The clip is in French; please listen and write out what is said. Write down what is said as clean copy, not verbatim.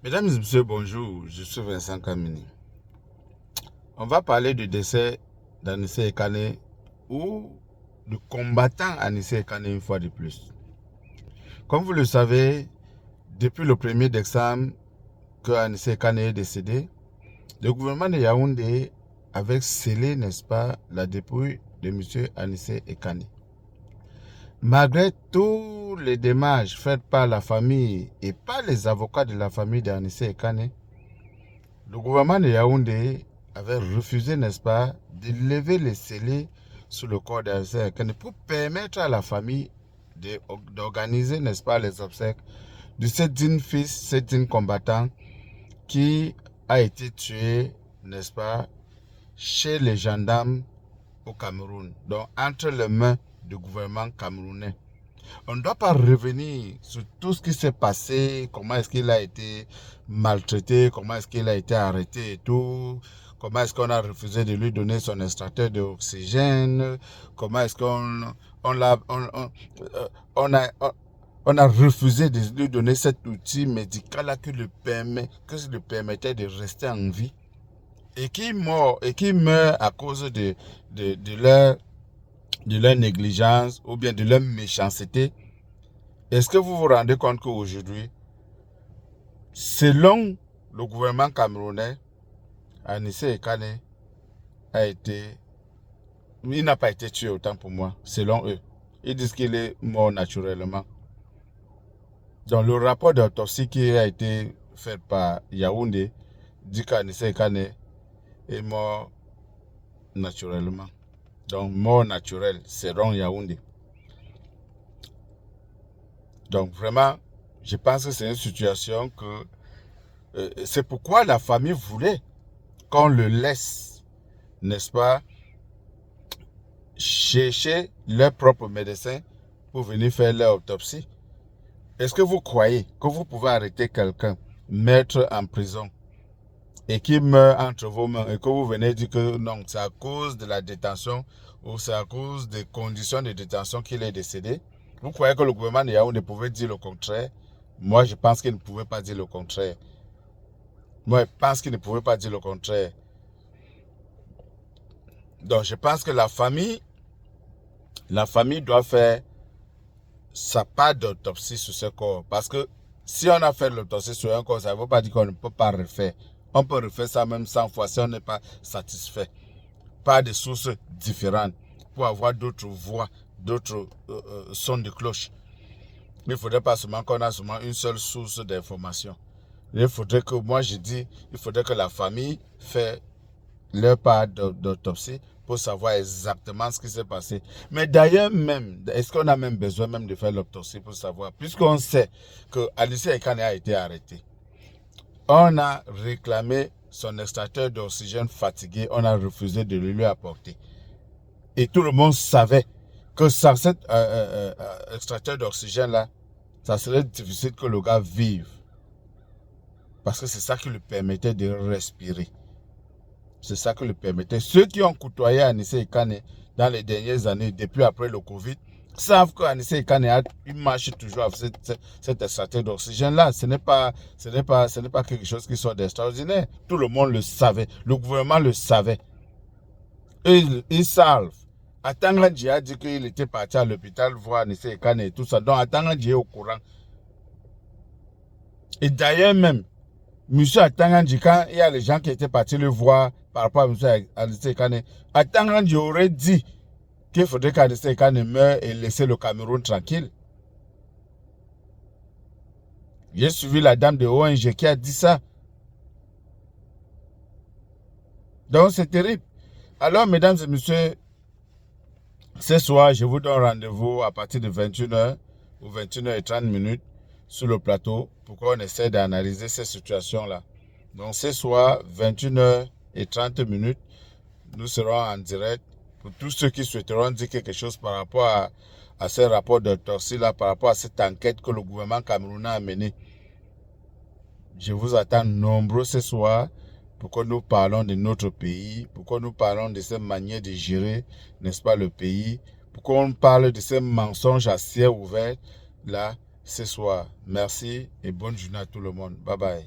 Mesdames et messieurs, bonjour, je suis Vincent Kamini. On va parler du décès d'Anissé Ekane ou du combattant Anissé Ekane une fois de plus. Comme vous le savez, depuis le 1er décembre que Anissé Ekane est décédé, le gouvernement de Yaoundé avait scellé, n'est-ce pas, la dépouille de M. Anissé Ekane. Malgré tous les démarches faites par la famille et par les avocats de la famille d'Anissé Ekane, le gouvernement de Yaoundé avait refusé, n'est-ce pas, de lever les scellés sur le corps d'Anissé Ekane pour permettre à la famille d'organiser, n'est-ce pas, les obsèques de ce digne fils, ce digne combattant qui a été tué, n'est-ce pas, chez les gendarmes au Cameroun, donc entre les mains du gouvernement camerounais. On ne doit pas revenir sur tout ce qui s'est passé, comment est-ce qu'il a été maltraité, comment est-ce qu'il a été arrêté et tout, comment est-ce qu'on a refusé de lui donner son extracteur d'oxygène, comment est-ce on a refusé de lui donner cet outil médical-là qui lui permettait de rester en vie et qui meurt à cause de leur négligence ou bien de leur méchanceté. Est-ce que vous vous rendez compte qu'aujourd'hui, selon le gouvernement camerounais, Anissé Ekane il n'a pas été tué autant pour moi, selon eux. Ils disent qu'il est mort naturellement. Dans le rapport d'autopsie qui a été fait par Yaoundé, dit qu'Anissé Ekane est mort naturellement. Donc, mort naturelle, selon Yaoundé. Donc, vraiment, je pense que c'est une situation que... c'est pourquoi la famille voulait qu'on le laisse, n'est-ce pas, chercher leur propre médecin pour venir faire leur autopsie. Est-ce que vous croyez que vous pouvez arrêter quelqu'un, mettre en prison et qui meurt entre vos mains et que vous venez dire que non, c'est à cause de la détention ou c'est à cause des conditions de détention qu'il est décédé? Vous croyez que le gouvernement de Yaoundé pouvait dire le contraire? Moi, je pense qu'il ne pouvait pas dire le contraire. Moi, je pense qu'il ne pouvait pas dire le contraire. Donc, je pense que la famille doit faire sa part d'autopsie sur ce corps. Parce que si on a fait l'autopsie sur un corps, ça ne veut pas dire qu'on ne peut pas refaire. On peut refaire ça même 100 fois si on n'est pas satisfait. Par des sources différentes. Pour avoir d'autres voix, d'autres sons de cloche. Il ne faudrait pas seulement qu'on ait seulement une seule source d'information. Il faudrait que, moi je dis, il faudrait que la famille fait leur part d'autopsie pour savoir exactement ce qui s'est passé. Mais d'ailleurs même, est-ce qu'on a même besoin même de faire l'autopsie pour savoir? Puisqu'on sait que Anissé Ekane a été arrêté. On a réclamé son extracteur d'oxygène fatigué, on a refusé de le lui apporter. Et tout le monde savait que sans cet extracteur d'oxygène-là, ça serait difficile que le gars vive. Parce que c'est ça qui lui permettait de respirer. C'est ça qui lui permettait. Ceux qui ont côtoyé Anissé Ekane dans les dernières années, depuis après le Covid, savent qu'Anissé Ekane marche toujours avec cet extracteur d'oxygène-là. Ce n'est pas quelque chose qui soit d'extraordinaire. Tout le monde le savait. Le gouvernement le savait. Ils savent. Atangandji a dit qu'il était parti à l'hôpital voir Anissé Ekane et tout ça. Donc Atangandji est au courant. Et d'ailleurs même, M. Atangandji, quand il y a les gens qui étaient partis le voir par rapport à M. Anissé Ekane, Atangandji aurait dit qu'il faudrait qu'Anissé Ekane meure et laisser le Cameroun tranquille. J'ai suivi la dame de ONG qui a dit ça. Donc c'est terrible. Alors, mesdames et messieurs, ce soir, je vous donne rendez-vous à partir de 21h ou 21h30 sur le plateau pour qu'on essaie d'analyser ces situations-là. Donc ce soir, 21h30, nous serons en direct pour tous ceux qui souhaiteront dire quelque chose par rapport à ces rapports d'autopsie-là, par rapport à cette enquête que le gouvernement camerounais a menée. Je vous attends nombreux ce soir pour que nous parlons de notre pays, pour que nous parlons de cette manière de gérer, n'est-ce pas, le pays, pour qu'on parle de ces mensonges à ciel ouvert, là, ce soir. Merci et bonne journée à tout le monde. Bye bye.